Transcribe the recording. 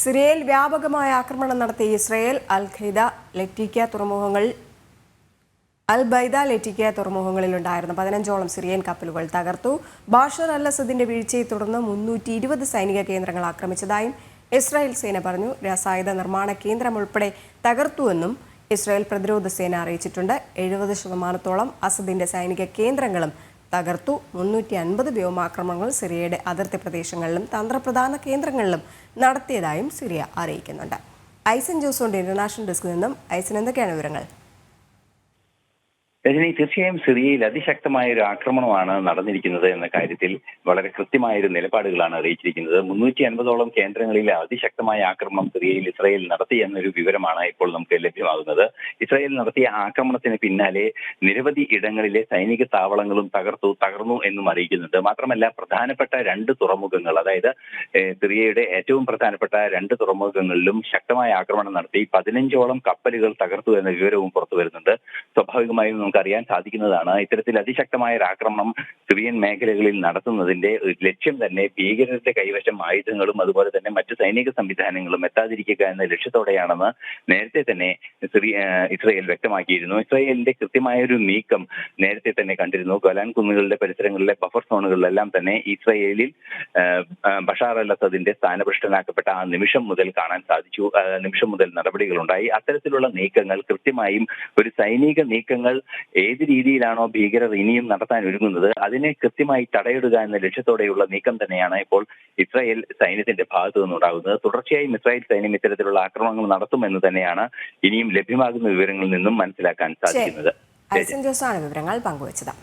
സിറിയയിൽ വ്യാപകമായ ആക്രമണം നടത്തിയ ഇസ്രായേൽ അൽ-ബൈദ ലെറ്റിക്ക തുറമുഖങ്ങളിലുണ്ടായിരുന്ന 15ഓളം സിറിയൻ കപ്പലുകൾ തകർത്തു. ബാഷർ അൽ അസദിന്റെ വീഴ്ചയെ തുടർന്ന് 320 സൈനിക കേന്ദ്രങ്ങൾ ആക്രമിച്ചതായും ഇസ്രായേൽ സേന പറഞ്ഞു. രസായുധ നിർമ്മാണ കേന്ദ്രം ഉൾപ്പെടെ തകർത്തുവെന്നും ഇസ്രായേൽ പ്രതിരോധ സേന അറിയിച്ചിട്ടുണ്ട്. 70% അസദിന്റെ സൈനിക കേന്ദ്രങ്ങളും തകർത്തു. 350 വ്യോമാക്രമണങ്ങൾ സിറിയയുടെ അതിർത്തി പ്രദേശങ്ങളിലും തന്ത്രപ്രധാന കേന്ദ്രങ്ങളിലും നടത്തിയതായും സിറിയ അറിയിക്കുന്നുണ്ട്. ഐസൻ ജോസോന്റെ ഇന്റർനാഷണൽ ഡെസ്കിൽ നിന്നും ഐസൻ, എന്തൊക്കെയാണ് വിവരങ്ങൾ? രജനി, തീർച്ചയായും സിറിയയിൽ അതിശക്തമായ ഒരു ആക്രമണമാണ് നടന്നിരിക്കുന്നത് എന്ന കാര്യത്തിൽ വളരെ കൃത്യമായ ഒരു നിലപാടുകളാണ് അറിയിച്ചിരിക്കുന്നത്. 350ഓളം കേന്ദ്രങ്ങളിൽ അതിശക്തമായ ആക്രമണം സിറിയയിൽ ഇസ്രായേൽ നടത്തി എന്നൊരു വിവരമാണ് ഇപ്പോൾ നമുക്ക് ലഭ്യമാകുന്നത്. ഇസ്രായേൽ നടത്തിയ ആക്രമണത്തിന് പിന്നാലെ നിരവധി ഇടങ്ങളിലെ സൈനിക താവളങ്ങളും തകർന്നു എന്നും അറിയിക്കുന്നുണ്ട്. മാത്രമല്ല, പ്രധാനപ്പെട്ട 2 തുറമുഖങ്ങൾ, അതായത് സിറിയയുടെ ഏറ്റവും പ്രധാനപ്പെട്ട 2 തുറമുഖങ്ങളിലും ശക്തമായ ആക്രമണം നടത്തി 15ഓളം കപ്പലുകൾ തകർത്തു എന്ന വിവരവും പുറത്തു വരുന്നുണ്ട്. സ്വാഭാവികമായും അറിയാൻ സാധിക്കുന്നതാണ്, ഇത്തരത്തിൽ അതിശക്തമായ ഒരു ആക്രമണം സിറിയൻ മേഖലകളിൽ നടത്തുന്നതിന്റെ ലക്ഷ്യം തന്നെ ഭീകരരുടെ കൈവശം ആയുധങ്ങളും അതുപോലെ തന്നെ മറ്റു സൈനിക സംവിധാനങ്ങളും എത്താതിരിക്കുക എന്ന ലക്ഷ്യത്തോടെയാണെന്ന് നേരത്തെ തന്നെ ഇസ്രായേൽ വ്യക്തമാക്കിയിരുന്നു. ഇസ്രായേലിന്റെ കൃത്യമായ ഒരു നീക്കം നേരത്തെ തന്നെ കണ്ടിരുന്നു. ഗോലാൻ കുന്നുകളുടെ പരിസരങ്ങളിലെ ബഫർ സോണുകളിലെല്ലാം തന്നെ ഇസ്രായേലിൽ ബഷാർ അൽ അസദിന്റെ സ്ഥാനഭ്രഷ്ടനാക്കപ്പെട്ട ആ നിമിഷം മുതൽ കാണാൻ സാധിച്ചു. നിമിഷം മുതൽ നടപടികളുണ്ടായി. അത്തരത്തിലുള്ള നീക്കങ്ങൾ കൃത്യമായും ഒരു സൈനിക നീക്കങ്ങൾ ഏത് രീതിയിലാണോ ഭീകരർ ഇനിയും നടത്താൻ ഒരുങ്ങുന്നത് അതിനെ കൃത്യമായി തടയിടുക എന്ന ലക്ഷ്യത്തോടെയുള്ള നീക്കം തന്നെയാണ് ഇപ്പോൾ ഇസ്രായേൽ സൈന്യത്തിന്റെ ഭാഗത്തു നിന്നുണ്ടാകുന്നത്. തുടർച്ചയായും ഇസ്രായേൽ സൈന്യം ഇത്തരത്തിലുള്ള ആക്രമണങ്ങൾ നടത്തുമെന്ന് തന്നെയാണ് ഇനിയും ലഭ്യമാകുന്ന വിവരങ്ങളിൽ നിന്നും മനസ്സിലാക്കാൻ സാധിക്കുന്നത്. വിവരങ്ങൾ പങ്കുവച്ചത്.